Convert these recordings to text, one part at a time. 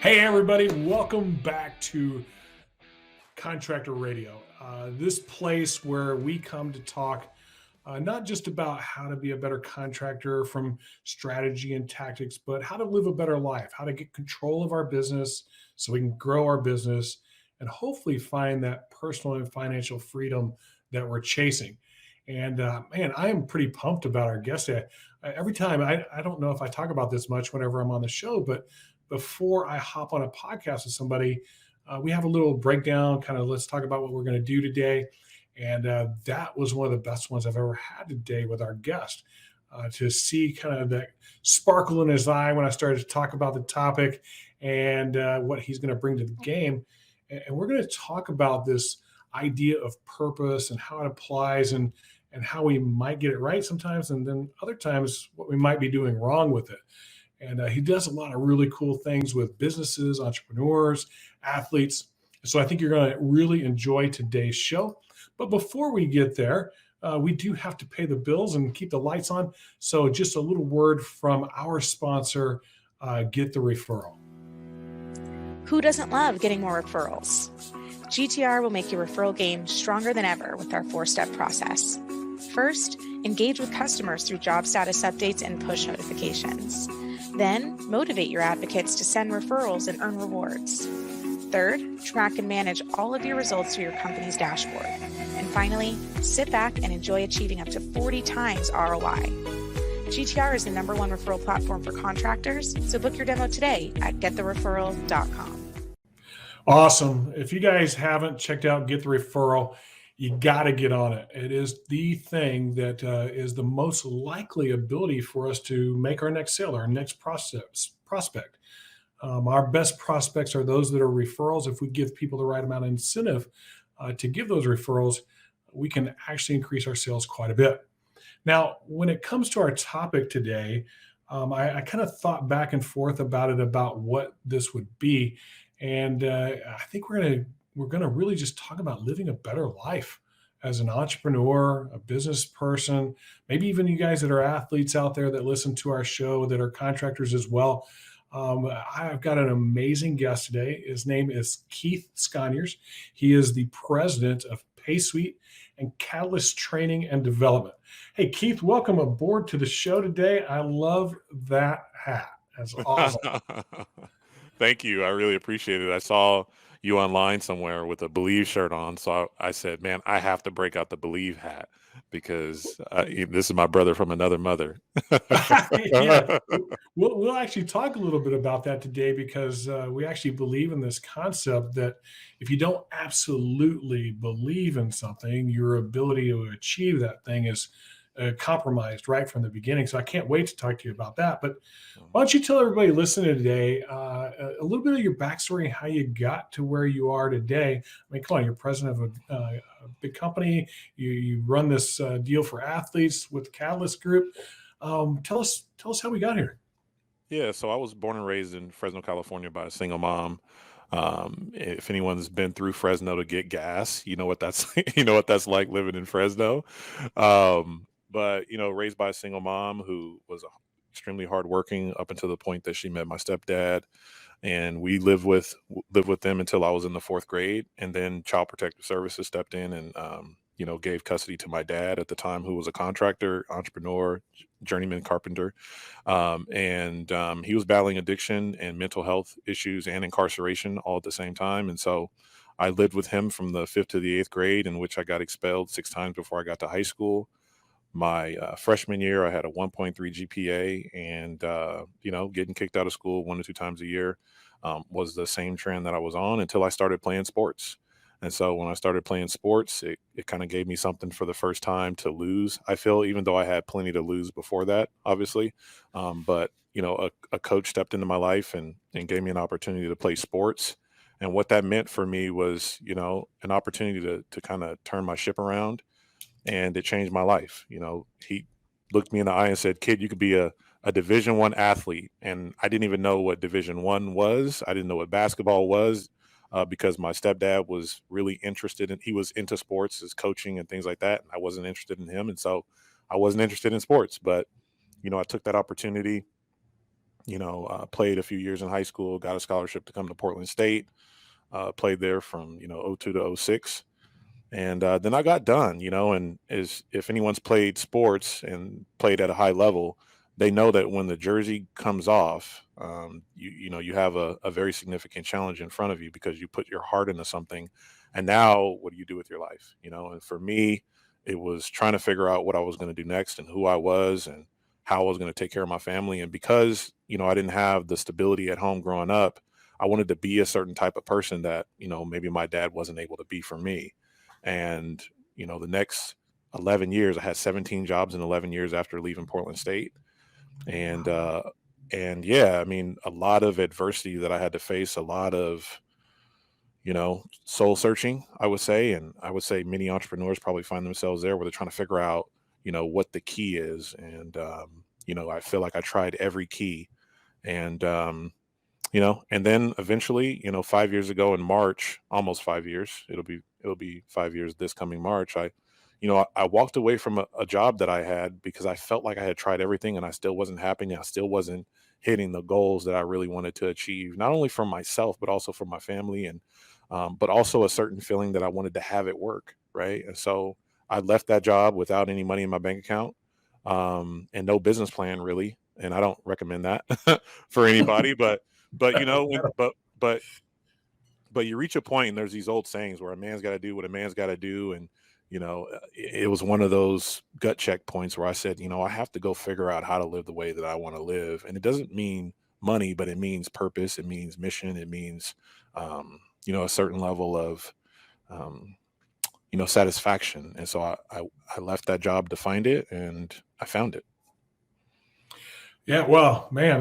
Hey, everybody, welcome back to Contractor Radio, this place where we come to talk not just about how to be a better contractor from strategy and tactics, but how to live a better life, how to get control of our business so we can grow our business and hopefully find that personal and financial freedom that we're chasing. And man, I am pretty pumped about our guest today. Every time, I don't know if I talk about this much whenever I'm on the show, but before I hop on a podcast with somebody, we have a little breakdown, kind of let's talk about what we're going to do today. And that was one of the best ones I've ever had today with our guest. To see kind of that sparkle in his eye when I started to talk about the topic and what he's going to bring to the game. And we're going to talk about this idea of purpose and how it applies and how we might get it right sometimes, and then other times what we might be doing wrong with it. And he does a lot of really cool things with businesses, entrepreneurs, athletes. So I think you're going to really enjoy today's show. But before we get there, we do have to pay the bills and keep the lights on. So just a little word from our sponsor, Get the Referral. Who doesn't love getting more referrals? GTR will make your referral game stronger than ever with our 4-step process. First, engage with customers through job status updates and push notifications. Then, motivate your advocates to send referrals and earn rewards. Third, track and manage all of your results through your company's dashboard. And finally, sit back and enjoy achieving up to 40 times ROI. GTR is the #1 referral platform for contractors, so book your demo today at getthereferral.com. Awesome. If you guys haven't checked out Get the Referral, you got to get on it. It is the thing that is the most likely ability for us to make our next sale, our next prospect. Our best prospects are those that are referrals. If we give people the right amount of incentive to give those referrals, we can actually increase our sales quite a bit. Now, when it comes to our topic today, I kind of thought back and forth about what this would be. And I think we're gonna really just talk about living a better life as an entrepreneur, a business person, maybe even you guys that are athletes out there that listen to our show that are contractors as well. I've got an amazing guest today. His name is Keith Sconiers. He is the president of PaySuite and Catalyst Training and Development. Hey, Keith, welcome aboard to the show today. I love that hat. That's awesome. Thank you. I really appreciate it. I saw you online somewhere with a Believe shirt on. So I said, man, I have to break out the Believe hat because this is my brother from another mother. Yeah, we'll actually talk a little bit about that today because we actually believe in this concept that if you don't absolutely believe in something, your ability to achieve that thing is compromised right from the beginning. So I can't wait to talk to you about that. But why don't you tell everybody listening today a little bit of your backstory, how you got to where you are today. I mean, come on, you're president of a big company. You run this deal for athletes with the Catalyst Group. Tell us how we got here. Yeah, so I was born and raised in Fresno, California by a single mom. If anyone's been through Fresno to get gas, you know what that's like living in Fresno. But raised by a single mom who was extremely hardworking up until the point that she met my stepdad, and we lived with them until I was in the 4th grade, and then Child Protective Services stepped in and gave custody to my dad at the time, who was a contractor, entrepreneur, journeyman carpenter, and he was battling addiction and mental health issues and incarceration all at the same time, and so I lived with him from the 5th to the 8th grade, in which I got expelled 6 times before I got to high school. My freshman year, I had a 1.3 GPA, and getting kicked out of school 1 to 2 times a year was the same trend that I was on until I started playing sports. And so when I started playing sports, it kind of gave me something for the first time to lose. I feel, even though I had plenty to lose before that, obviously, but a coach stepped into my life and gave me an opportunity to play sports. And what that meant for me was, an opportunity to kind of turn my ship around. And it changed my life. He looked me in the eye and said, "Kid, you could be a Division I athlete." And I didn't even know what Division I was. I didn't know what basketball was because my stepdad was really interested he was into sports, his coaching and things like that. And I wasn't interested in him. And so I wasn't interested in sports. But, I took that opportunity, played a few years in high school, got a scholarship to come to Portland State, played there from, '02 to '06. And then I got done, and if anyone's played sports and played at a high level, they know that when the jersey comes off, you have a very significant challenge in front of you because you put your heart into something. And now what do you do with your life? And for me, it was trying to figure out what I was going to do next and who I was and how I was going to take care of my family. And because, I didn't have the stability at home growing up, I wanted to be a certain type of person that, maybe my dad wasn't able to be for me. And, the next 11 years, I had 17 jobs in 11 years after leaving Portland State. And yeah, I mean, a lot of adversity that I had to face, a lot of, soul searching, I would say. And I would say many entrepreneurs probably find themselves there where they're trying to figure out, what the key is. And, I feel like I tried every key and, and then eventually, 5 years ago in March, almost 5 years, it'll be 5 years this coming March. I walked away from a job that I had because I felt like I had tried everything and I still wasn't happy. I still wasn't hitting the goals that I really wanted to achieve, not only for myself, but also for my family and, but also a certain feeling that I wanted to have at work. Right. And so I left that job without any money in my bank account, and no business plan really. And I don't recommend that for anybody, but but you reach a point and there's these old sayings where a man's got to do what a man's got to do. And, it was one of those gut check points where I said, I have to go figure out how to live the way that I want to live. And it doesn't mean money, but it means purpose. It means mission. It means, a certain level of, satisfaction. And so I left that job to find it and I found it. Yeah, well, man,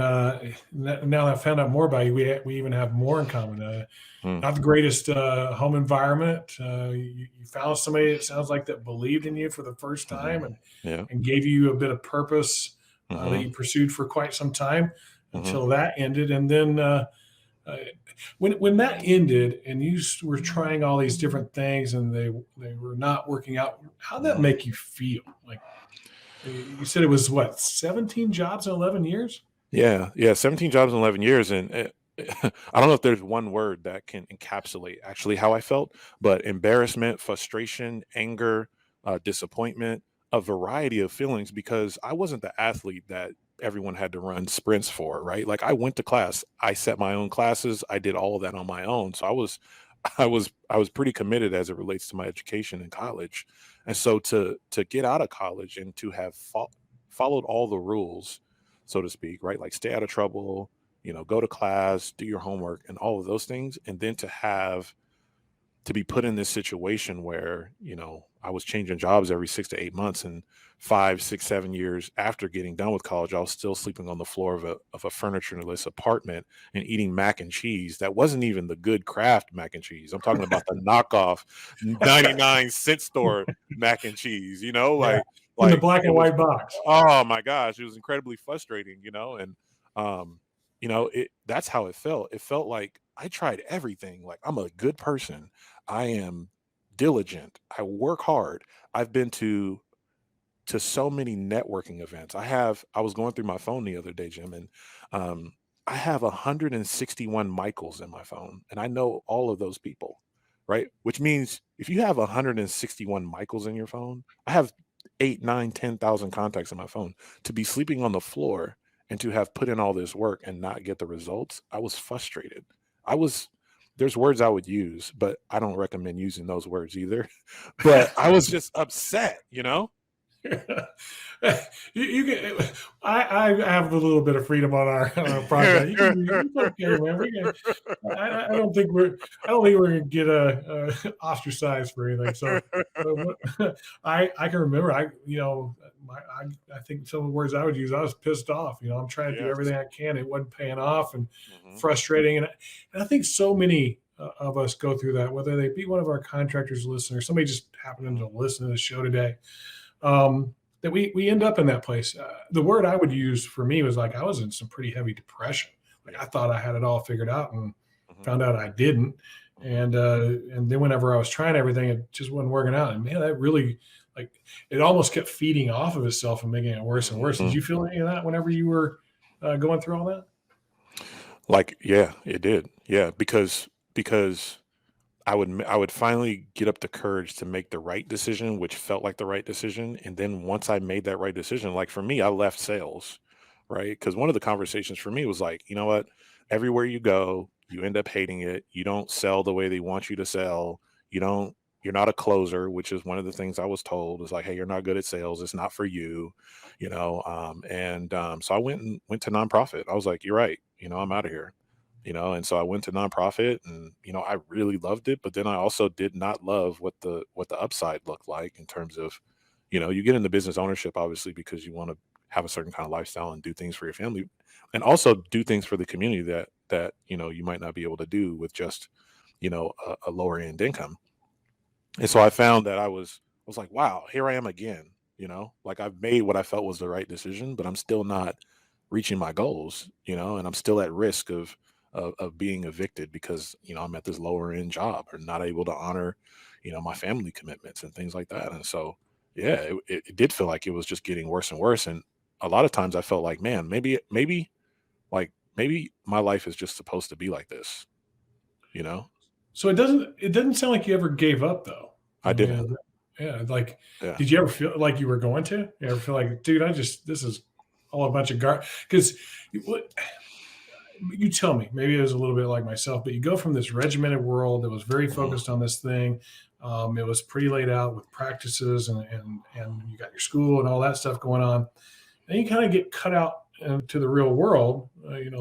now that I found out more about you, we even have more in common. Not the greatest home environment. You found somebody, it sounds like, that believed in you for the first time and gave you a bit of purpose that you pursued for quite some time until that ended. And then when that ended and you were trying all these different things and they were not working out, how'd that make you feel? Like, you said it was 17 jobs in 11 years? Yeah. 17 jobs in 11 years. And I don't know if there's one word that can encapsulate actually how I felt, but embarrassment, frustration, anger, disappointment, a variety of feelings, because I wasn't the athlete that everyone had to run sprints for, right? Like I went to class, I set my own classes, I did all of that on my own. So I was pretty committed as it relates to my education in college. And so to get out of college and to have followed all the rules, so to speak, right? Like stay out of trouble, go to class, do your homework and all of those things. And then to be put in this situation where, I was changing jobs every 6 to 8 months, and 5, 6, 7 years after getting done with college, I was still sleeping on the floor of a furniture-less apartment and eating mac and cheese. That wasn't even the good Kraft mac and cheese. I'm talking about the knockoff 99-cent store mac and cheese, in the black and white box. Oh my gosh. It was incredibly frustrating, and, that's how it felt. It felt like I tried everything. Like I'm a good person. I am diligent. I work hard. I've been to so many networking events. I was going through my phone the other day, Jim, and I have 161 Michaels in my phone, and I know all of those people, right? Which means if you have 161 Michaels in your phone, I have 8, 9, 10,000 contacts in my phone. To be sleeping on the floor and to have put in all this work and not get the results, I was frustrated. There's words I would use, but I don't recommend using those words either. But I was just upset, You can. I have a little bit of freedom on our project. You okay, man. I don't think we're gonna get ostracized for anything. So I can remember. I think some of the words I would use, I was pissed off. I'm trying to do everything I can. It wasn't paying off and frustrating. And I think so many of us go through that, whether they be one of our contractors listeners, somebody just happening to listen to the show today. That we end up in that place. The word I would use for me was like I was in some pretty heavy depression. Like I thought I had it all figured out and found out I didn't. And then whenever I was trying everything, it just wasn't working out. And man, that really, like, it almost kept feeding off of itself and making it worse and worse. Did you feel any of that whenever you were going through all that? Like, yeah, it did. Yeah, because I would finally get up the courage to make the right decision, which felt like the right decision. And then once I made that right decision, like for me, I left sales, right? Because one of the conversations for me was like, you know what? Everywhere you go, you end up hating it. You don't sell the way they want you to sell. You don't, you're not a closer, which is one of the things I was told is like, hey, you're not good at sales. It's not for you, so I went to nonprofit. I was like, you're right. I'm out of here. And so I went to nonprofit and I really loved it, but then I also did not love what the upside looked like in terms of you get into business ownership obviously because you want to have a certain kind of lifestyle and do things for your family and also do things for the community that you might not be able to do with just a lower end income. And so I found that I was like, wow, here I am again, like I've made what I felt was the right decision, but I'm still not reaching my goals, and I'm still at risk of being evicted because, I'm at this lower end job or not able to honor, my family commitments and things like that. And so, yeah, it did feel like it was just getting worse and worse. And a lot of times I felt like, man, maybe my life is just supposed to be like this, you know? So it doesn't sound like you ever gave up though. I I didn't. mean, yeah, like, Yeah. did you ever feel like you were going to? You ever feel like, dude, this is all a bunch of because you tell me, maybe it was a little bit like myself, but you go from this regimented world that was very Mhm. focused on this thing. It was pretty laid out with practices and you got your school and all that stuff going on. And you kind of get cut out to the real world,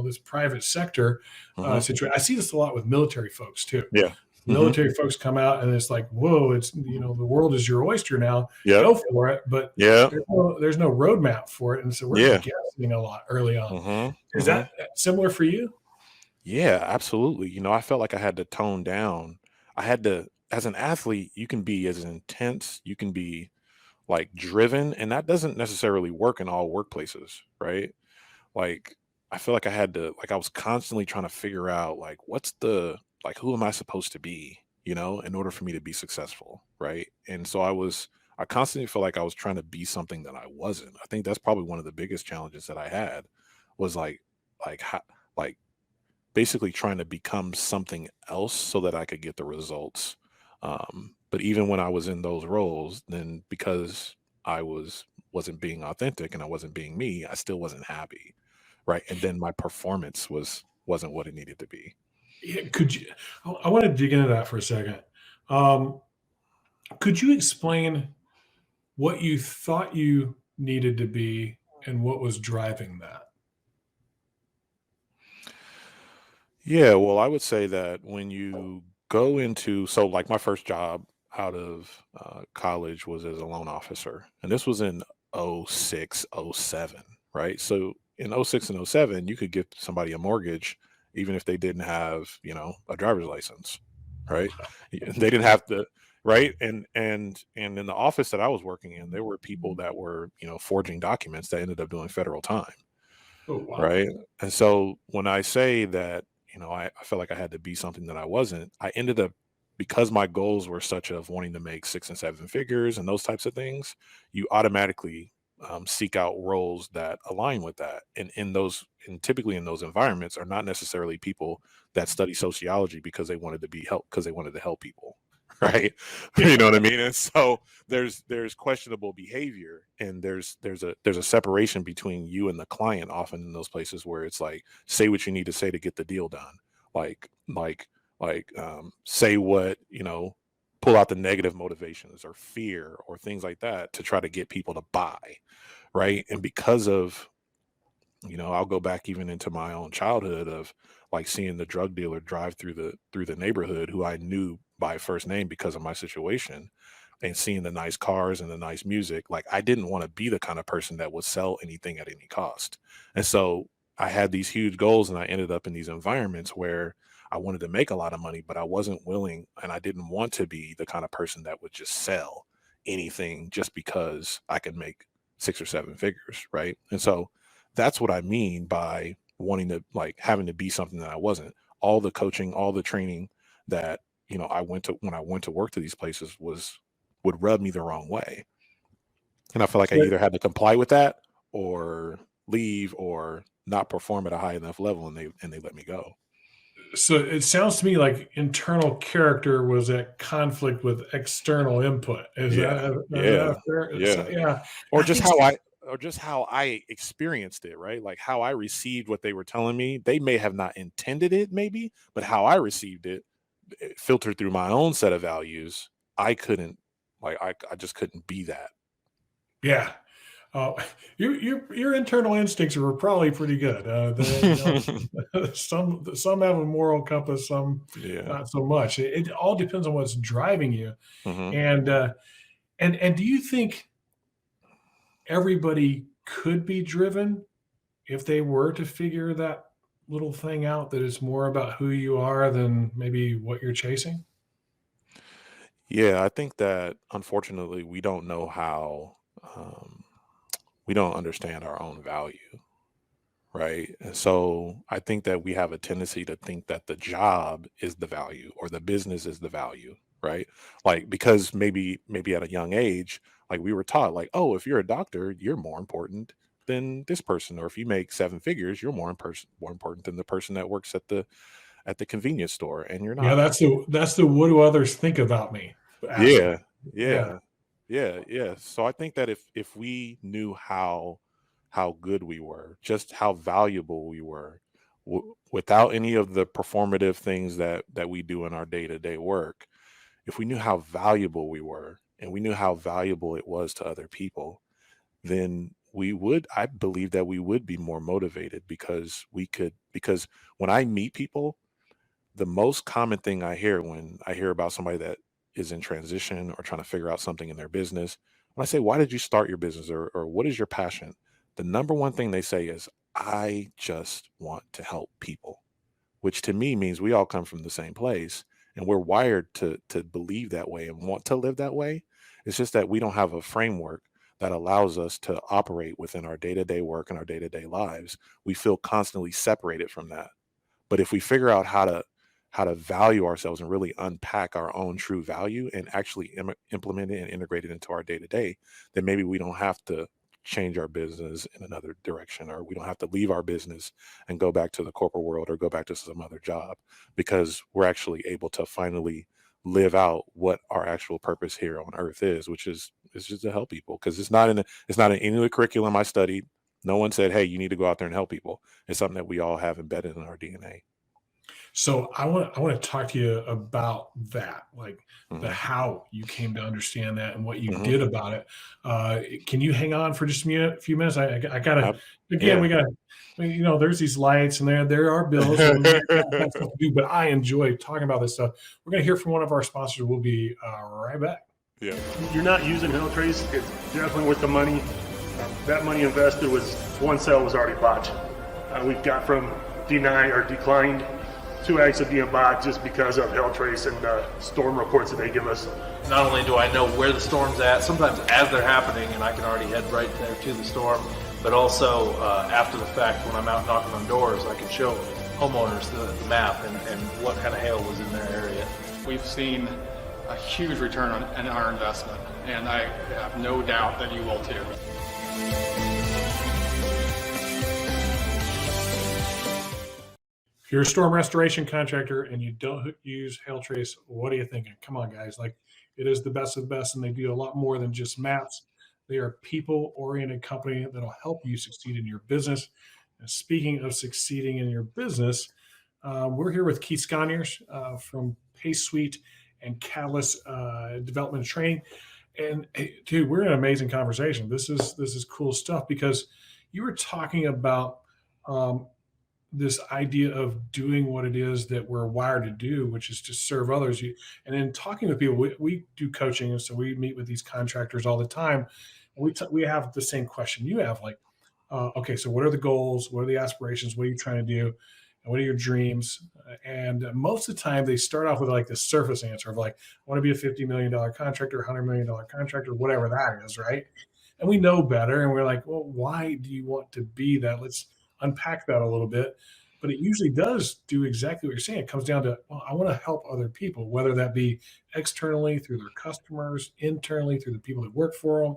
this private sector Mhm. situation. I see this a lot with military folks too. Yeah. Mhm. Military folks come out and it's like, whoa, it's, the world is your oyster now. Yep. Go for it. But Yeah. there's no roadmap for it. And so we're Yeah. guessing a lot early on. Mhm. Is Mhm. that similar for you? Yeah, absolutely. I felt like I had to tone down. I had to, as an athlete, you can be as intense, you can be like driven, and that doesn't necessarily work in all workplaces, right? Like, I feel like I had to, like, I was constantly trying to figure out, like, who am I supposed to be, in order for me to be successful, right? And so I constantly felt like I was trying to be something that I wasn't. I think that's probably one of the biggest challenges that I had was how, like, basically trying to become something else so that I could get the results. But even when I was in those roles, then because wasn't being authentic and I wasn't being me, I still wasn't happy, right? And then my performance wasn't what it needed to be. Yeah, could you? I want to dig into that for a second. Um, could you explain what you thought you needed to be and what was driving that? Yeah, well, I would say that when you go into so like my first job out of college was as a loan officer, and this was in '06, '07, right? So in '06 and '07, you could give somebody a mortgage even if they didn't have, a driver's license, right? They didn't have to, right? And in the office that I was working in, there were people that were, forging documents that ended up doing federal time, Oh wow! right? And so when I say that, I felt like I had to be something that I wasn't, I ended up because my goals were such of wanting to make 6 and 7 figures and those types of things, you automatically seek out roles that align with that. And typically in those environments are not necessarily people that study sociology because they wanted to be help because they wanted to help people, right? You Yeah, know what I mean? And so there's questionable behavior and there's a separation between you and the client often in those places where it's like say what you need to say to get the deal done, like say what pull out the negative motivations or fear or things like that to try to get people to buy, right? And because of I'll go back even into my own childhood of like seeing the drug dealer drive through the neighborhood who I knew by first name because of my situation and seeing the nice cars and the nice music. Like I didn't want to be the kind of person that would sell anything at any cost. And so I had these huge goals and I ended up in these environments where I wanted to make a lot of money, but I wasn't willing and I didn't want to be the kind of person that would just sell anything just because I could make 6 or 7 figures. Right. And so that's what I mean by wanting to like having to be something that I wasn't. All the coaching, all the training that, I went to when I went to work to these places would rub me the wrong way. And I feel like I so either had to comply with that or leave or not perform at a high enough level, and they let me go. So it sounds to me like internal character was at conflict with external input. Is Yeah, that fair? yeah. Yeah, Or I just think how so. I experienced it, right? Like how I received what they were telling me. They may have not intended it, maybe, but how I received it, filtered through my own set of values, I couldn't, I just couldn't be that. Yeah. Uh, your internal instincts were probably pretty good. Some have a moral compass, some Yeah. not so much. It all depends on what's driving you. Hmm. And and do you think everybody could be driven if they were to figure that little thing out, that it's more about who you are than maybe what you're chasing? Yeah, I think that unfortunately we don't know how, um, we don't understand our own value, right? And so I think that we have a tendency to think that the job is the value or the business is the value, right? Like because maybe at a young age, like we were taught, like, oh, if you're a doctor, you're more important than this person, or if you make seven figures, you're more important than the person that works at the convenience store, and you're Yeah, not. that's the what do others think about me Yeah, aspect. Yeah. yeah, yeah. So I think that if we knew how good we were, just how valuable we were, without any of the performative things that we do in our day to day work, if we knew how valuable we were, and we knew how valuable it was to other people, then I believe that we would be more motivated because when I meet people, the most common thing I hear when I hear about somebody that is in transition or trying to figure out something in their business, when I say, why did you start your business, or what is your passion? The number one thing they say is, I just want to help people, which to me means we all come from the same place and we're wired to believe that way and want to live that way. It's just that we don't have a framework that allows us to operate within our day-to-day work and our day-to-day lives. We feel constantly separated from that. But if we figure out how to value ourselves and really unpack our own true value and actually implement it and integrate it into our day to day, then maybe we don't have to change our business in another direction, or we don't have to leave our business and go back to the corporate world or go back to some other job, because we're actually able to finally live out what our actual purpose here on earth is, which is just to help people. Because it's not in any of the curriculum I studied. No one said, hey, you need to go out there and help people. It's something that we all have embedded in our DNA. So I want to talk to you about that, like the Hmm. how you came to understand that and what you Hmm. did about it. Can you hang on for just few minutes? I gotta, again, Yeah. we gotta, there's these lights and there are bills and we got stuff to do, but I enjoy talking about this stuff. We're gonna hear from one of our sponsors. We'll be right back. Yeah. You're not using HellTrace, it's definitely worth the money. That money invested was, one sale was already bought. We've got from denied or declined 2 acts of being bought just because of HellTrace and the storm reports that they give us. Not only do I know where the storm's at, sometimes as they're happening, and I can already head right there to the storm, but also after the fact, when I'm out knocking on doors, I can show homeowners the map and what kind of hail was in their area. We've seen a huge return on our investment, and I have no doubt that you will too. If you're a storm restoration contractor and you don't use HailTrace, what are you thinking? Come on, guys. Like, it is the best of the best, and they do a lot more than just maps. They are a people-oriented company that'll help you succeed in your business. And speaking of succeeding in your business, we're here with Keith Sconiers from PaySuite and Catalyst Development and Training. And hey, dude, we're in an amazing conversation. This is cool stuff, because you were talking about this idea of doing what it is that we're wired to do, which is to serve others. And in talking with people, we do coaching, and so we meet with these contractors all the time. And we have the same question you have, like, okay, so what are the goals? What are the aspirations? What are you trying to do? And what are your dreams? And most of the time, they start off with like the surface answer of like, I want to be a $50 million contractor, $100 million contractor, whatever that is, right? And we know better, and we're like, well, why do you want to be that? Let's unpack that a little bit. But it usually does do exactly what you're saying. It comes down to, well, I want to help other people, whether that be externally through their customers, internally through the people that work for them.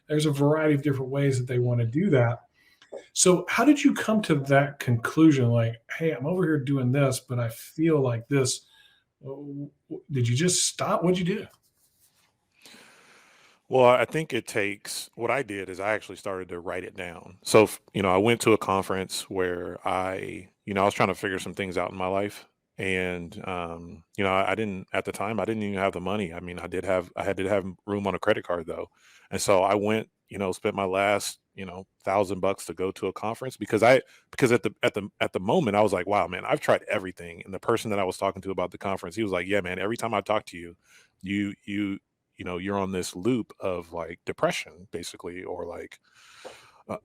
There's a variety of different ways that they want to do that. So how did you come to that conclusion? Like, hey, I'm over here doing this, but I feel like this. Did you just stop? What'd you do? Well, I think it takes what I did is I actually started to write it down. So, I went to a conference where I was trying to figure some things out in my life. And, I didn't, at the time, I didn't even have the money. I mean, I had to have room on a credit card though. And so I went, spent my last, $1,000 to go to a conference because at the moment I was like, wow, man, I've tried everything. And the person that I was talking to about the conference, he was like, yeah, man, every time I talk to you, you you're on this loop of like depression basically, or like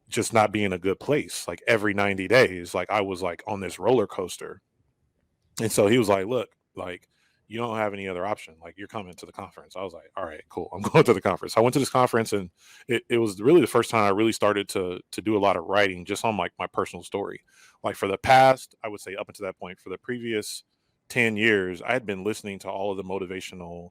just not being in a good place. Like every 90 days, like I was like on this roller coaster. And so he was like, look, like you don't have any other option. Like you're coming to the conference. I was like, all right, cool. I'm going to the conference. I went to this conference, and it was really the first time I really started to do a lot of writing just on like my personal story. Like for the past, I would say up until that point, for the previous 10 years, I had been listening to all of the motivational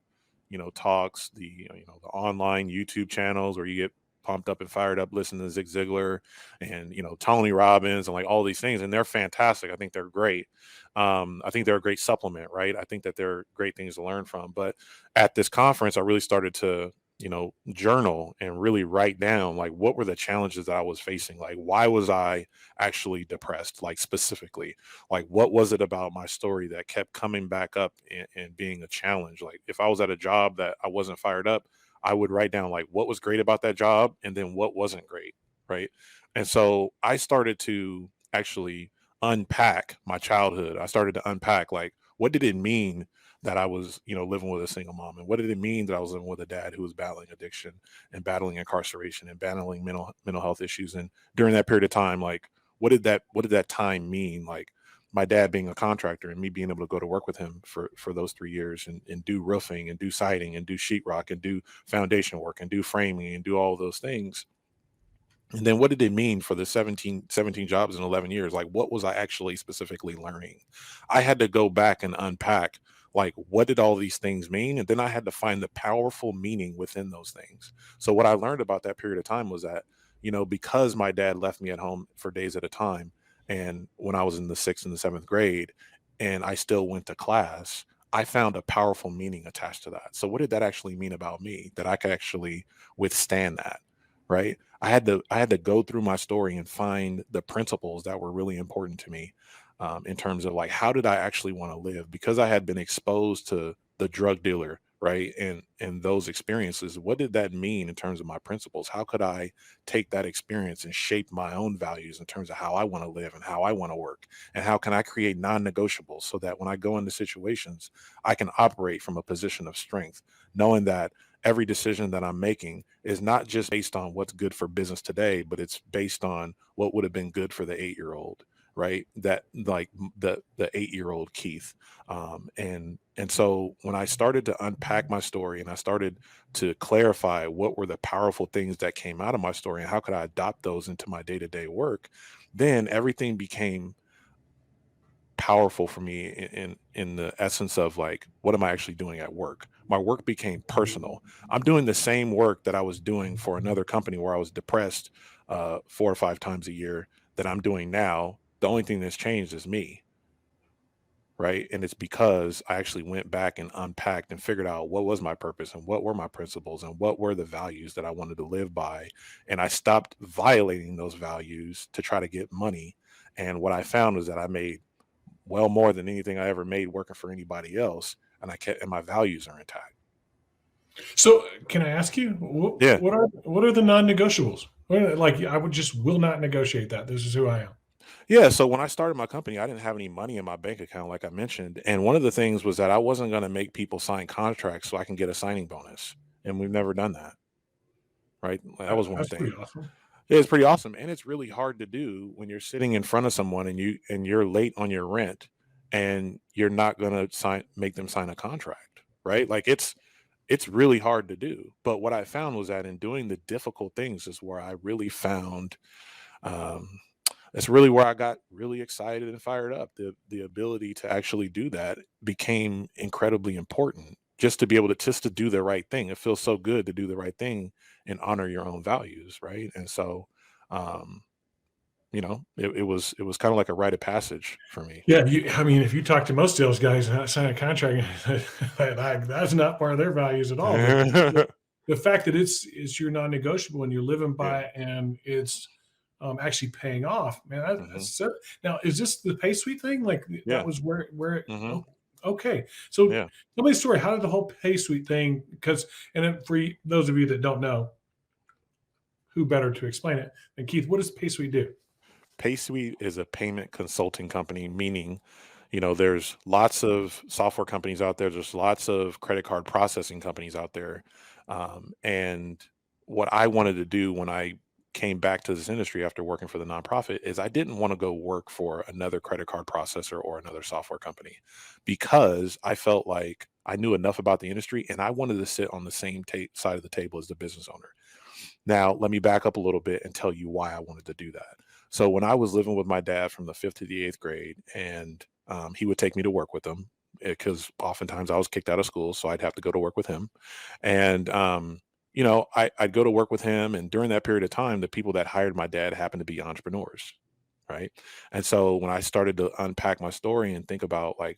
talks, the online YouTube channels where you get pumped up and fired up listening to Zig Ziglar and, Tony Robbins and like all these things. And they're fantastic. I think they're great. I think they're a great supplement, right? I think that they're great things to learn from. But at this conference, I really started to, journal and really write down like what were the challenges that I was facing? Like, why was I actually depressed? Like, specifically, like, what was it about my story that kept coming back up and being a challenge? Like, if I was at a job that I wasn't fired up, I would write down like what was great about that job and then what wasn't great. Right. And so I started to actually unpack my childhood. I started to unpack like, what did it mean that I was, living with a single mom? And what did it mean that I was living with a dad who was battling addiction and battling incarceration and battling mental health issues? And during that period of time, like, what did that time mean? Like my dad being a contractor and me being able to go to work with him for those 3 years and do roofing and do siding and do sheetrock and do foundation work and do framing and do all of those things. And then what did it mean for the 17 jobs in 11 years? Like, what was I actually specifically learning? I had to go back and unpack, like, what did all these things mean? And then I had to find the powerful meaning within those things. So what I learned about that period of time was that, because my dad left me at home for days at a time, and when I was in the sixth and the seventh grade, and I still went to class, I found a powerful meaning attached to that. So what did that actually mean about me that I could actually withstand that? Right. I had to go through my story and find the principles that were really important to me, in terms of like how did I actually want to live, because I had been exposed to the drug dealer, right, and those experiences. What did that mean in terms of my principles? How could I take that experience and shape my own values in terms of how I want to live and how I want to work, and how can I create non-negotiables so that when I go into situations I can operate from a position of strength, knowing that every decision that I'm making is not just based on what's good for business today, but it's based on what would have been good for the 8-year-old, right? That like the 8-year-old Keith. And so when I started to unpack my story and I started to clarify what were the powerful things that came out of my story and how could I adopt those into my day-to-day work, then everything became powerful for me in the essence of like, what am I actually doing at work? My work became personal. I'm doing the same work that I was doing for another company where I was depressed 4 or 5 times a year that I'm doing now. The only thing that's changed is me, right? And it's because I actually went back and unpacked and figured out what was my purpose and what were my principles and what were the values that I wanted to live by. And I stopped violating those values to try to get money. And what I found was that I made well more than anything I ever made working for anybody else, and my values are intact. So can I ask you, Yeah. what are the non-negotiables? Like I will not negotiate that. This is who I am. Yeah. So when I started my company, I didn't have any money in my bank account, like I mentioned. And one of the things was that I wasn't going to make people sign contracts so I can get a signing bonus. And we've never done that. Right. That was one That's thing. pretty awesome. Yeah, it's pretty awesome. And it's really hard to do when you're sitting in front of someone and you're late on your rent and you're not going to make them sign a contract. Right. Like it's really hard to do. But what I found was that in doing the difficult things is where I really found, um, that's really where I got really excited and fired up. The ability to actually do that became incredibly important, just to be able to do the right thing. It feels so good to do the right thing and honor your own values, right? And so, um, it was kind of like a rite of passage for me. Yeah, I mean, if you talk to most sales guys and not sign a contract, that's not part of their values at all. But the fact that it's your non-negotiable and you're living by Yeah. it and it's actually paying off, man. Hmm. That's so, now, is this the PaySuite thing? Like that Yeah. was where Hmm. oh, okay. So Yeah. tell me the story. How did the whole PaySuite thing? Because and then those of you that don't know, who better to explain it than Keith? What does PaySuite do? PaySuite is a payment consulting company, meaning, there's lots of software companies out there. There's lots of credit card processing companies out there. And what I wanted to do when I came back to this industry after working for the nonprofit is I didn't want to go work for another credit card processor or another software company because I felt like I knew enough about the industry and I wanted to sit on the same side of the table as the business owner. Now, let me back up a little bit and tell you why I wanted to do that. So when I was living with my dad from the 5th to the 8th grade, and he would take me to work with him because oftentimes I was kicked out of school, so I'd have to go to work with him. And I'd go to work with him, and during that period of time, the people that hired my dad happened to be entrepreneurs, right? And so when I started to unpack my story and think about like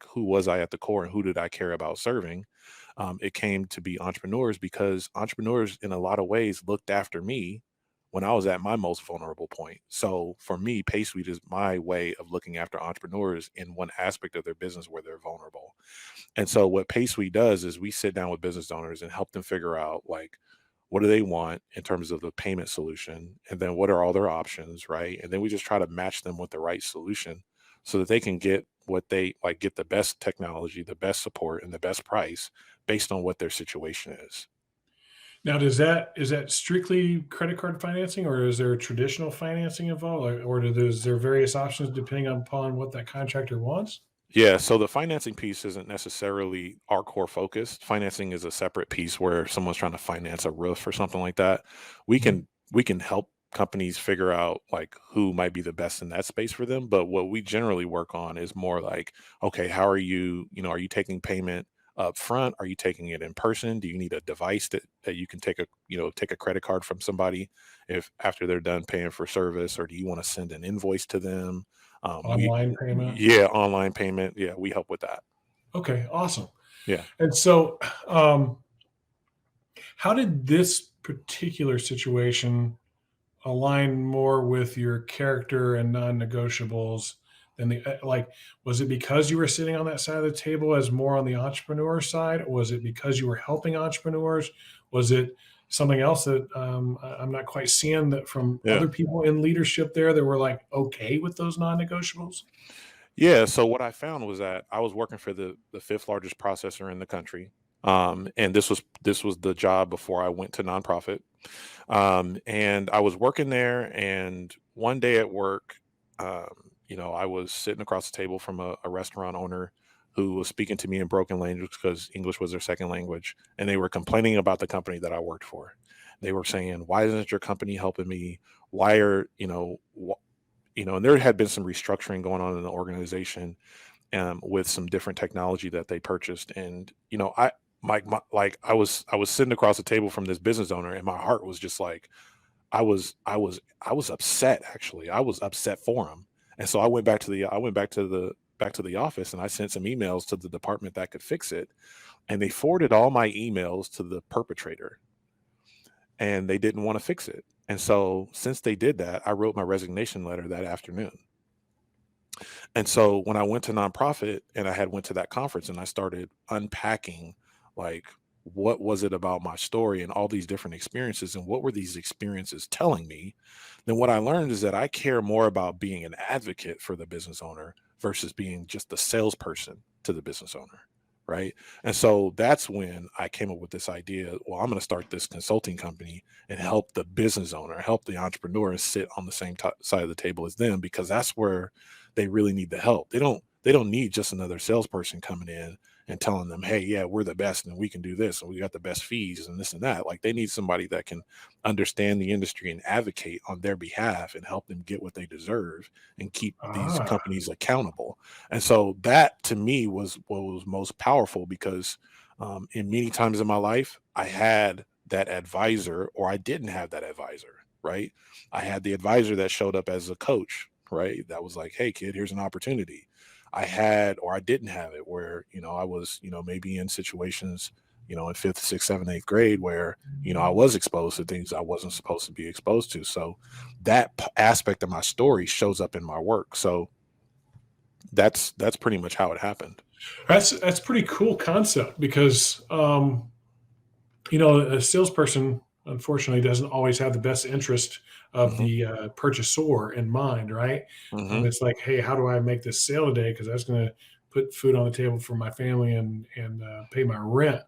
who was I at the core and who did I care about serving, it came to be entrepreneurs because entrepreneurs in a lot of ways looked after me when I was at my most vulnerable point. So for me, PaySuite is my way of looking after entrepreneurs in one aspect of their business where they're vulnerable. And so what PaySuite does is we sit down with business owners and help them figure out like what do they want in terms of the payment solution, and then what are all their options, right? And then we just try to match them with the right solution so that they can get what they like, get the best technology, the best support, and the best price based on what their situation is. Now, is that strictly credit card financing, or is there traditional financing involved, or is there various options depending upon what that contractor wants? Yeah, so the financing piece isn't necessarily our core focus. Financing is a separate piece where someone's trying to finance a roof or something like that. We Mhm. can help companies figure out like who might be the best in that space for them, but what we generally work on is more like, okay, how are you taking payment up front? Are you taking it in person? Do you need a device that you can take a credit card from somebody if after they're done paying for service, or do you want to send an invoice to them? We Online payment. Yeah, online payment. Yeah, we help with that. Okay, awesome. Yeah. And so, how did this particular situation align more with your character and non-negotiables than like? Was it because you were sitting on that side of the table as more on the entrepreneur side, or was it because you were helping entrepreneurs? Was it something else that I'm not quite seeing that from Yeah. other people in leadership there that were like okay with those non-negotiables? Yeah. So what I found was that I was working for the fifth largest processor in the country. And this was the job before I went to nonprofit. And I was working there, and one day at work, I was sitting across the table from a restaurant owner who was speaking to me in broken language because English was their second language, and they were complaining about the company that I worked for. They were saying, "Why isn't your company helping me? Why are and there had been some restructuring going on in the organization, with some different technology that they purchased, and I was sitting across the table from this business owner, and my heart was just like I was upset. Actually, I was upset for him, and so I went back to the office, and I sent some emails to the department that could fix it, and they forwarded all my emails to the perpetrator, and they didn't want to fix it. And so since they did that, I wrote my resignation letter that afternoon. And so when I went to nonprofit and I had went to that conference and I started unpacking like what was it about my story and all these different experiences and what were these experiences telling me, then what I learned is that I care more about being an advocate for the business owner versus being just the salesperson to the business owner. Right. And so that's when I came up with this idea. Well, I'm going to start this consulting company and help the business owner, help the entrepreneur sit on the same side of the table as them, because that's where they really need the help. They don't need just another salesperson coming in and telling them, hey, yeah, we're the best and we can do this and we got the best fees and this and that. Like they need somebody that can understand the industry and advocate on their behalf and help them get what they deserve and keep these Ah, companies accountable. And so that to me was what was most powerful because in many times in my life, I had that advisor or I didn't have that advisor. right? I had the advisor that showed up as a coach, right? That was like, hey, kid, here's an opportunity. I had, or I didn't have it where, I was, maybe in situations, in fifth, sixth, seventh, eighth grade where, I was exposed to things I wasn't supposed to be exposed to. So that aspect of my story shows up in my work. So that's pretty much how it happened. That's pretty cool concept because a salesperson unfortunately doesn't always have the best interest of hmm the purchasor in mind, right? hmm It's like, hey, how do I make this sale today? Because that's going to put food on the table for my family and pay my rent.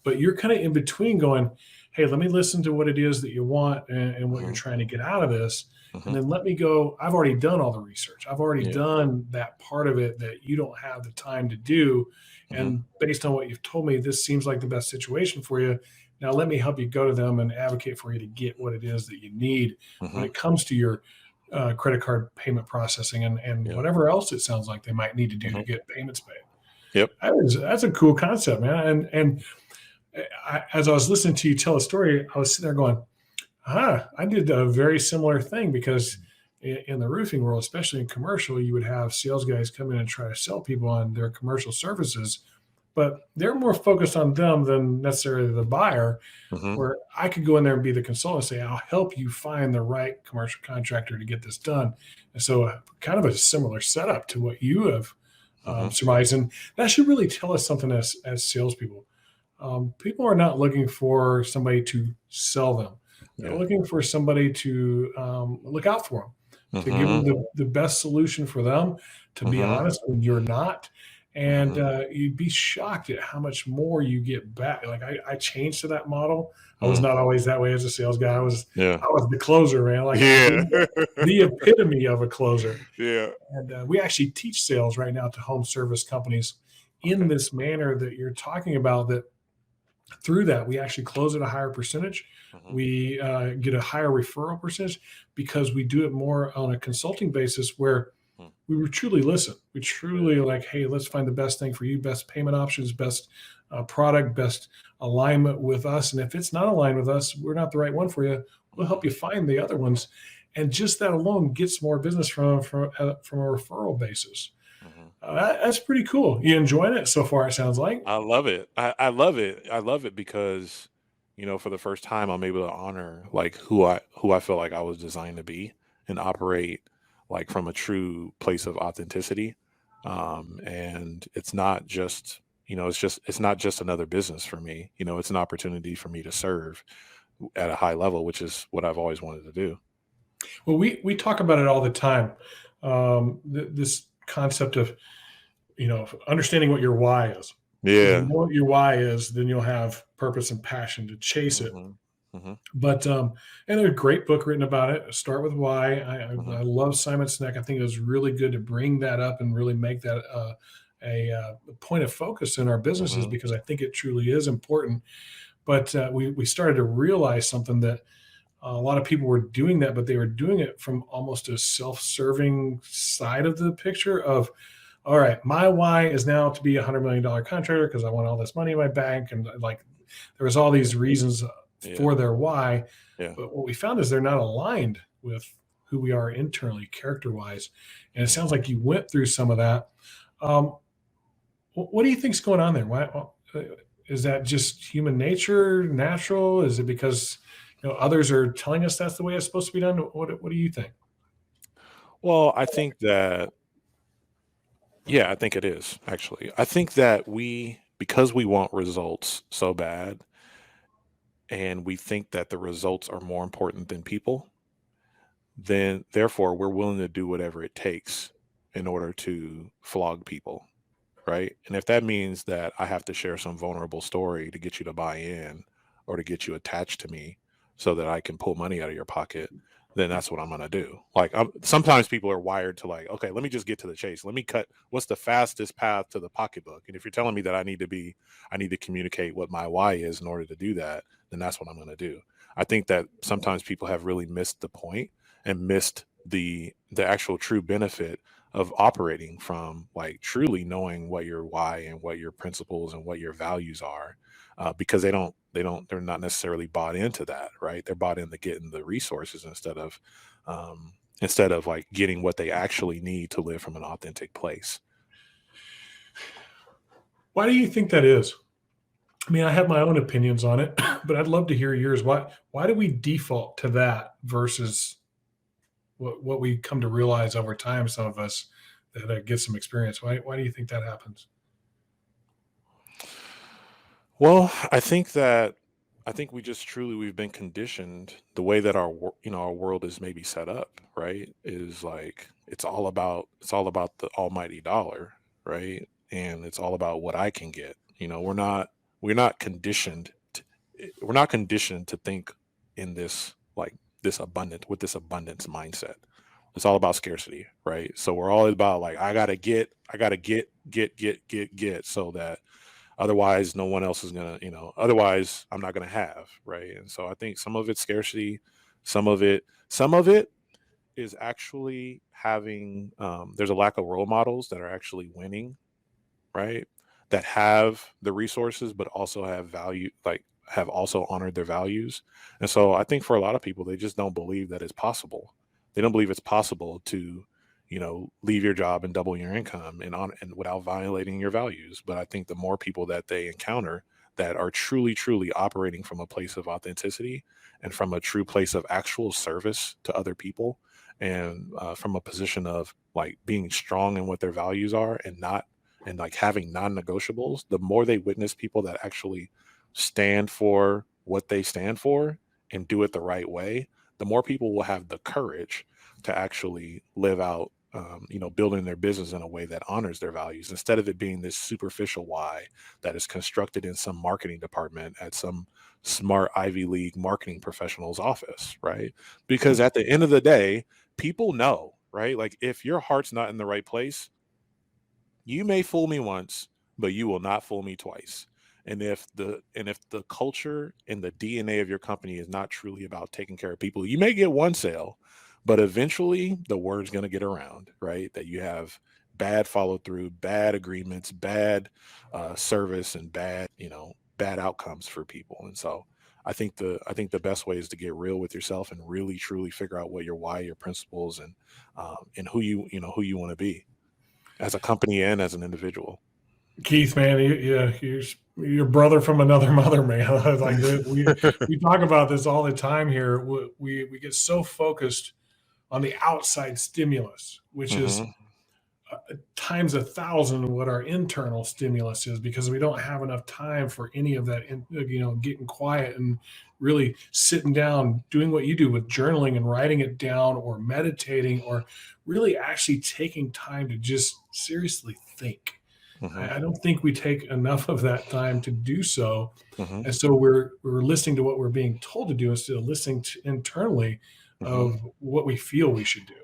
But you're kind of in between, going, hey, let me listen to what it is that you want and what you're hmm trying to get out of this. And hmm then let me go. I've already done all the research. I've already Yeah. done that part of it that you don't have the time to do. hmm And based on what you've told me, this seems like the best situation for you. Now, let me help you go to them and advocate for you to get what it is that you need when hmm it comes to your credit card payment processing and Yeah. whatever else it sounds like they might need to do to hmm get payments paid. Yep. That's a cool concept, man. And as I was listening to you tell a story, I was sitting there going, I did a very similar thing because in the roofing world, especially in commercial, you would have sales guys come in and try to sell people on their commercial services, but they're more focused on them than necessarily the buyer. hmm Where I could go in there and be the consultant and say, I'll help you find the right commercial contractor to get this done. And so, kind of a similar setup to what you have hmm surmised. And that should really tell us something as salespeople. People are not looking for somebody to sell them. They're Yeah. looking for somebody to look out for them, to give them hmm the best solution for them. To be hmm honest, when you're not, and hmm you'd be shocked at how much more you get back. Like I changed to that model. I was not always that way as a sales guy. Yeah. I was the closer, man. Like Yeah. the epitome of a closer. Yeah. And we actually teach sales right now to home service companies in Okay. this manner that you're talking about. That through that, we actually close at a higher percentage. hmm We get a higher referral percentage because we do it more on a consulting basis where Hmm. we would truly listen. We truly like, hey, let's find the best thing for you, best payment options, best product, best alignment with us. And if it's not aligned with us, we're not the right one for you. We'll help you find the other ones. And just that alone gets more business from a referral basis. hmm That's pretty cool. You enjoying it so far? It sounds like. I love it. I love it. I love it because, for the first time, I'm able to honor like who I feel like I was designed to be and operate like from a true place of authenticity. And it's not just, it's not just another business for me. It's an opportunity for me to serve at a high level, which is what I've always wanted to do. Well, we talk about it all the time. This concept of understanding what your why is. When you Yeah. know what your why is, then you'll have purpose and passion to chase it. hmm hmm But and there's a great book written about it. Start with why. hmm I love Simon Sinek. I think it was really good to bring that up and really make that a point of focus in our businesses hmm because I think it truly is important. But we started to realize something that a lot of people were doing that, but they were doing it from almost a self-serving side of the picture of, all right, my why is now to be $100 million contractor because I want all this money in my bank. And like, there was all these reasons Yeah. for their why. Yeah. But what we found is they're not aligned with who we are internally, character-wise. And it sounds like you went through some of that. Um, what do you think's going on there? Why is that just human nature, natural? Is it because others are telling us that's the way it's supposed to be done? What do you think? Well, I think that, yeah, I think it is actually. I think that because we want results so bad and we think that the results are more important than people, then therefore we're willing to do whatever it takes in order to flog people, right? And if that means that I have to share some vulnerable story to get you to buy in or to get you attached to me so that I can pull money out of your pocket, then that's what I'm going to do. Like sometimes people are wired to like, okay, let me just get to the chase. Let me cut what's the fastest path to the pocketbook. And if you're telling me that I need to communicate what my why is in order to do that, then that's what I'm going to do. I think that sometimes people have really missed the point and missed the actual true benefit of operating from like truly knowing what your why and what your principles and what your values are. because they're not necessarily bought into that, right? They're bought into getting the resources instead of like getting what they actually need to live from an authentic place. Why do you think that is? I mean, I have my own opinions on it, but I'd love to hear yours. Why do we default to that versus what we come to realize over time, some of us that get some experience? Why do you think that happens? Well, I think we've been conditioned the way that our world is maybe set up, right? Is like it's all about the almighty dollar, right? And it's all about what I can get. We're not conditioned to think in this like this abundance mindset. It's all about scarcity, right? So we're all about like I gotta get, so that otherwise no one else is gonna, otherwise I'm not gonna have, right? And so I think some of it's scarcity, some of it is actually having there's a lack of role models that are actually winning, right? That have the resources but also have value, like have also honored their values. And so I think for a lot of people, they just don't believe that it's possible. They don't believe it's possible to leave your job and double your income and without violating your values. But I think the more people that they encounter that are truly, truly operating from a place of authenticity and from a true place of actual service to other people, and from a position of like being strong in what their values are and like having non-negotiables, the more they witness people that actually stand for what they stand for and do it the right way, the more people will have the courage to actually live out, building their business in a way that honors their values, instead of it being this superficial why that is constructed in some marketing department at some smart Ivy League marketing professional's office, right? Because at the end of the day, people know, right? Like if your heart's not in the right place, you may fool me once, but you will not fool me twice. And if the culture and the DNA of your company is not truly about taking care of people, you may get one sale, but eventually the word's going to get around, right? That you have bad follow through, bad agreements, bad service, and bad outcomes for people. And so I think the best way is to get real with yourself and really truly figure out what your why, your principles, and who you want to be as a company and as an individual. Keith, man, you're your brother from another mother, man. Like we talk about this all the time here. We get so focused on the outside stimulus, which is times 1,000 what our internal stimulus is, because we don't have enough time for any of that. Getting quiet and really sitting down, doing what you do with journaling and writing it down, or meditating, or really actually taking time to just seriously think. I don't think we take enough of that time to do so. And so we're listening to what we're being told to do instead of listening to internally of what we feel we should do.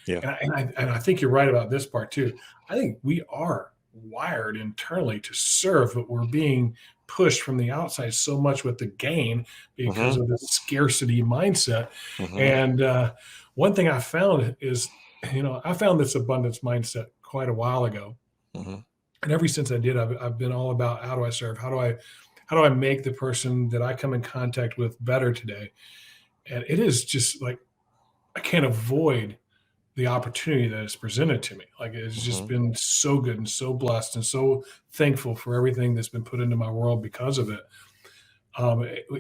Yeah. And I think you're right about this part too. I think we are wired internally to serve, but we're being pushed from the outside so much with the gain because of the scarcity mindset. And one thing I found is, I found this abundance mindset quite a while ago. And ever since I did, I've been all about, how do I serve? How do I make the person that I come in contact with better today? And it is just like, I can't avoid the opportunity that is presented to me. Like it's just been so good and so blessed and so thankful for everything that's been put into my world because of it.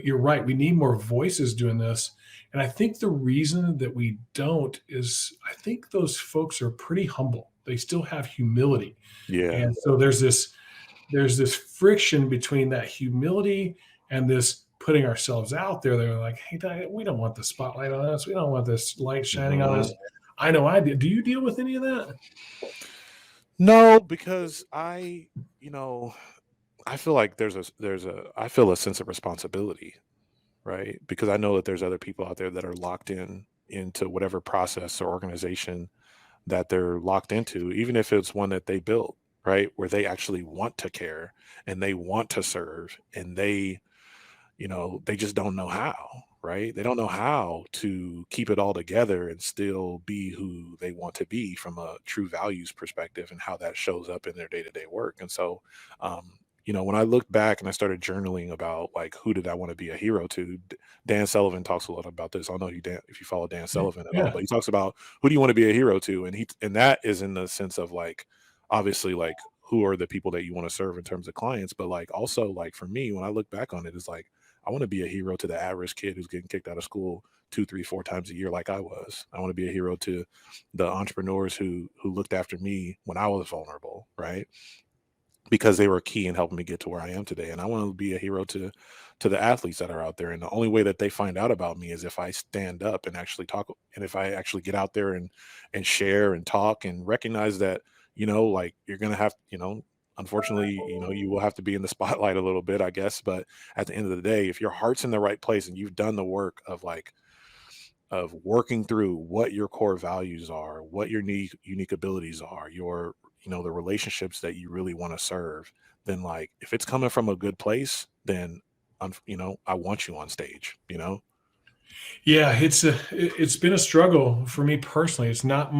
You're right. We need more voices doing this. And I think the reason that we don't is I think those folks are pretty humble. They still have humility. Yeah. And so there's this friction between that humility and this putting ourselves out there. They're like, hey, we don't want the spotlight on us. We don't want this light shining on us. I know I do. Do you deal with any of that? No, because I feel like I feel a sense of responsibility, right? Because I know that there's other people out there that are locked into whatever process or organization that they're locked into, even if it's one that they built, right? Where they actually want to care and they want to serve, and they just don't know how, right? They don't know how to keep it all together and still be who they want to be from a true values perspective, and how that shows up in their day-to-day work. And so when I look back and I started journaling about like who did I want to be a hero to, Dan Sullivan talks a lot about this. I don't know you, Dan, if you follow Dan Sullivan at all, Yeah. but he talks about who do you want to be a hero to, and that is in the sense of like obviously like who are the people that you want to serve in terms of clients, but like also like for me when I look back on it, it's like I want to be a hero to the average kid who's getting kicked out of school 2, 3, 4 times a year like I was. I want to be a hero to the entrepreneurs who looked after me when I was vulnerable, right? Because they were key in helping me get to where I am today. And I want to be a hero to the athletes that are out there. And the only way that they find out about me is if I stand up and actually talk, and if I actually get out there and share and talk and recognize that, like you're gonna have, unfortunately, you will have to be in the spotlight a little bit, I guess. But at the end of the day, if your heart's in the right place and you've done the work of working through what your core values are, what your unique abilities are, your the relationships that you really want to serve, then like if it's coming from a good place, then I want you on stage. Yeah, it's been a struggle for me personally. It's not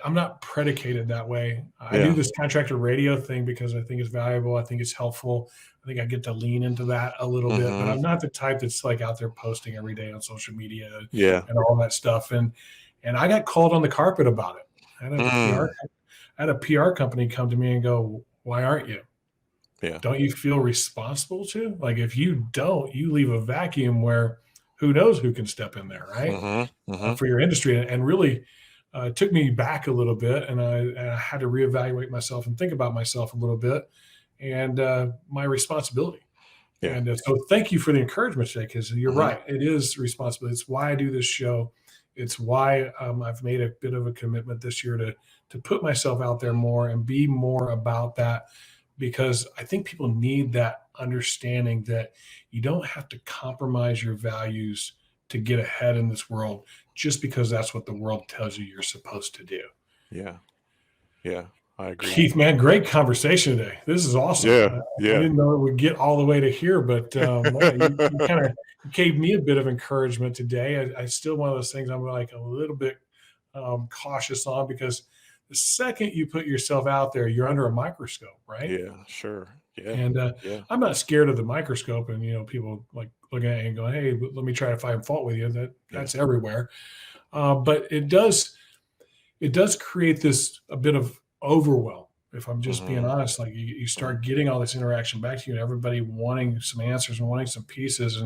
I'm not predicated that way. I do Yeah. this contractor radio thing because I think it's valuable. I think it's helpful. I think I get to lean into that a little bit, but Mhm. I'm not the type that's like out there posting every day on social media Yeah. and all that stuff. And I got called on the carpet about it. I had Mm. a PR company come to me and go, "Why aren't you? Yeah. Don't you feel responsible to? Like if you don't, you leave a vacuum where who knows who can step in there, right? Mhm. Mhm. For your industry." And really it took me back a little bit, and I had to reevaluate myself and think about myself a little bit and my responsibility. Yeah. And so thank you for the encouragement today, because you're Mhm. right. It is responsibility. It's why I do this show. It's why I've made a bit of a commitment this year to put myself out there more and be more about that, because I think people need that understanding that you don't have to compromise your values to get ahead in this world just because that's what the world tells you you're supposed to do. Yeah. Yeah. I agree. Keith, man, great conversation today. This is awesome. Yeah. I Yeah. didn't know it would get all the way to here, but man, you kind of gave me a bit of encouragement today. I still one of those things I'm like a little bit cautious on, because the second you put yourself out there, you're under a microscope, right? Yeah. Sure. Yeah. And Yeah. I'm not scared of the microscope, and people like looking at you and going, "Hey, let me try to find fault with you." That's everywhere, but it does create this a bit of overwhelm. If I'm just being Mhm. honest, like you start getting all this interaction back to you, and everybody wanting some answers and wanting some pieces,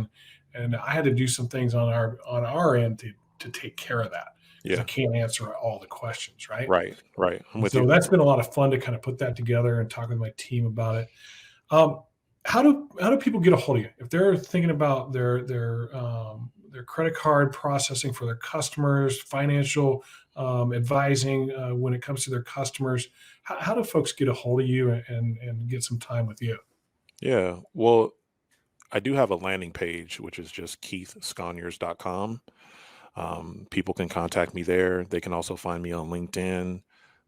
and I had to do some things on our end to take care of that, because I Yeah. can't answer all the questions, right? Right. Right. I'm with So you. that's been a lot of fun to kind of put that together and talk with my team about it. Um, how do people get a hold of you if they're thinking about their credit card processing for their customers, financial advising when it comes to their customers? How do folks get a hold of you and get some time with you? Yeah. Well, I do have a landing page, which is just keithsconiers.com. People can contact me there. They can also find me on LinkedIn.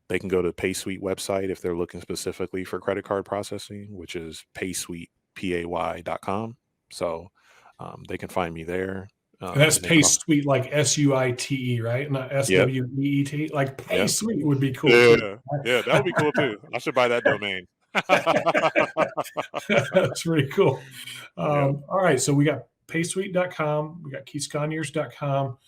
They can go to PaySuite website if they're looking specifically for credit card processing, which is PaySuite.com. So they can find me there. And that's And they can Pay also, Suite, like SUITE, right? Not yep, SWEET. Like Pay yep, Suite would be cool too. yeah, yeah, that would be cool too. I should buy that domain. That's pretty cool. Yeah. All right. So we got paysuite.com. We got keithsconiers.com.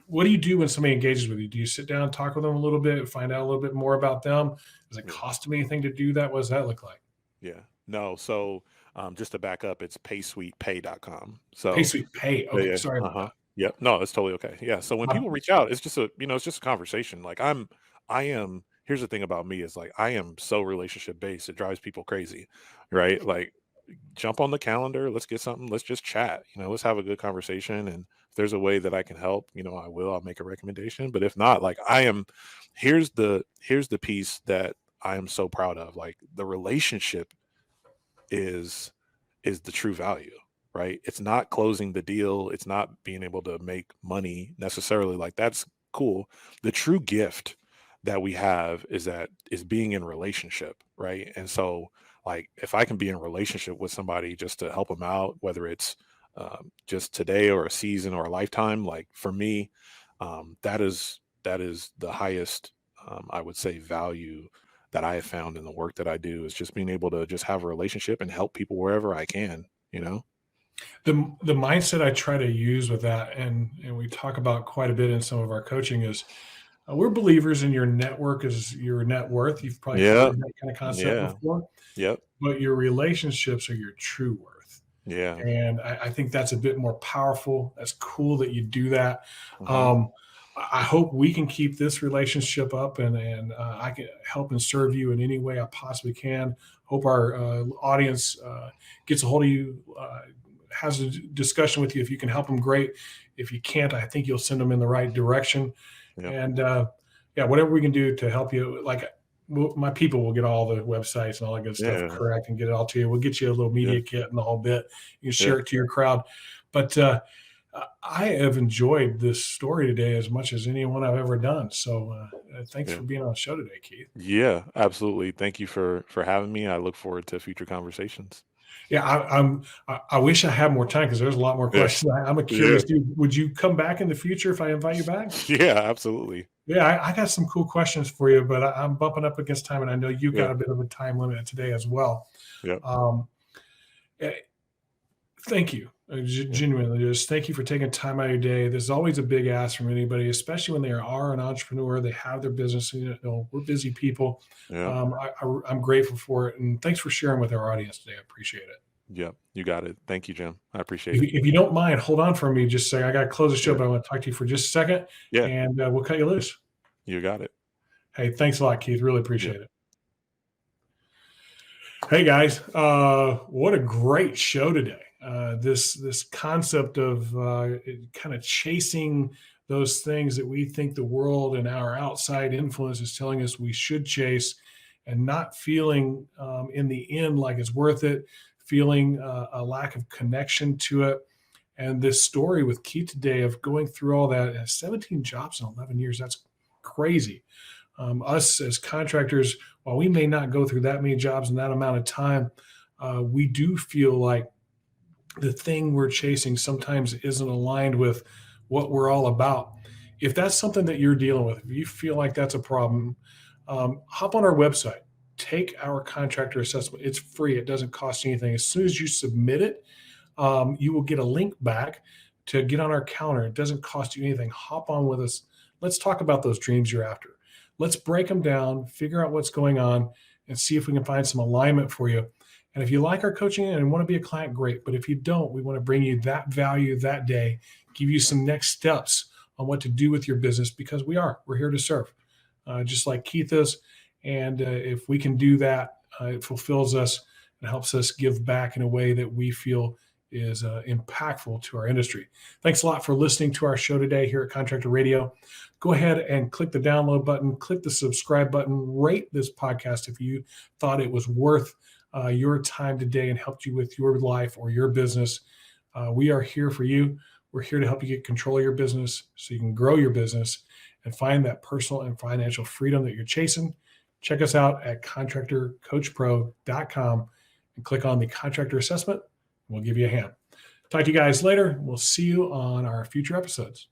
What do you do when somebody engages with you? Do you sit down, talk with them a little bit, find out a little bit more about them? Does it Yeah. cost them anything to do that? What does that look like? Yeah. No. So just to back up, it's paysuitepay.com. So Paysuite Pay. yeah, Okay. yeah. Sorry about Uh-huh. that. Yep. No, it's totally okay. Yeah. So when Uh, people reach out, it's just it's just a conversation. Like I am, here's the thing about me is like, I am so relationship based. It drives people crazy, right? Like jump on the calendar. Let's get something. Let's just chat, let's have a good conversation. And if there's a way that I can help, I'll make a recommendation. But if not, like here's the piece that I am so proud of. Like the relationship is the true value, right? It's not closing the deal. It's not being able to make money necessarily. Like that's cool. The true gift that we have is being in relationship, right? And so like if I can be in relationship with somebody just to help them out, whether it's just today or a season or a lifetime, like for me, that is the highest I would say value that I have found in the work that I do is just being able to just have a relationship and help people wherever I can, you know? The mindset I try to use with that, and we talk about quite a bit in some of our coaching, is we're believers in your network is your net worth. You've probably Yeah. heard that kind of concept Yeah. before, Yep. but your relationships are your true worth. Yeah. And I think that's a bit more powerful. That's cool that you do that. Mhm. I hope we can keep this relationship up, and I can help and serve you in any way I possibly can. Hope our audience gets a hold of you, has a discussion with you. If you can help them, great. If you can't, I think you'll send them in the right direction. Yep. And yeah, whatever we can do to help you, like my people will get all the websites and all that good stuff Yeah. correct and get it all to you. We'll get you a little media Yeah. kit and the whole bit. You can share Yeah. it to your crowd. But I have enjoyed this story today as much as anyone I've ever done. So thanks Yeah. for being on the show today, Keith. Yeah, absolutely. Thank you for having me. I look forward to future conversations. Yeah, I wish I had more time because there's a lot more Yeah. questions. I'm a curious dude. Would you come back in the future if I invite you back? Yeah, absolutely. Yeah, I got some cool questions for you, but I'm bumping up against time, and I know you got Yeah. a bit of a time limit today as well. Yeah. Eh, Thank you. Yeah. Genuinely, just thank you for taking time out of your day. There's always a big ask from anybody, especially when they are an entrepreneur. They have their business. We're busy people. Yeah. I'm grateful for it, and thanks for sharing with our audience today. I appreciate it. Yeah. You got it. Thank you, Jim. I appreciate If, it. if you don't mind, hold on for me. Just say I got to close the show, Yeah. but I want to talk to you for just a second, Yeah. and we'll cut you loose. You got it. Hey, thanks a lot, Keith. Really appreciate Yeah. it. Hey guys, what a great show today. This concept of kind of chasing those things that we think the world and our outside influence is telling us we should chase, and not feeling in the end like it's worth it, feeling a lack of connection to it. And this story with Keith today of going through all that, 17 jobs in 11 years, that's crazy. Us as contractors, while we may not go through that many jobs in that amount of time, we do feel like the thing we're chasing sometimes isn't aligned with what we're all about. If that's something that you're dealing with, if you feel like that's a problem, hop on our website, take our contractor assessment. It's free. It doesn't cost you anything. As soon as you submit it, you will get a link back to get on our calendar. It doesn't cost you anything. Hop on with us. Let's talk about those dreams you're after. Let's break them down, figure out what's going on, and see if we can find some alignment for you. And if you like our coaching and want to be a client, great. But if you don't, we want to bring you that value that day, give you some next steps on what to do with your business, because we're here to serve, just like Keith is. And if we can do that, it fulfills us and helps us give back in a way that we feel is impactful to our industry. Thanks a lot for listening to our show today here at Contractor Radio. Go ahead and click the download button, click the subscribe button, rate this podcast if you thought it was worth your time today and helped you with your life or your business. We are here for you. We're here to help you get control of your business so you can grow your business and find that personal and financial freedom that you're chasing. Check us out at contractorcoachpro.com and click on the contractor assessment. We'll give you a hand. Talk to you guys later. We'll see you on our future episodes.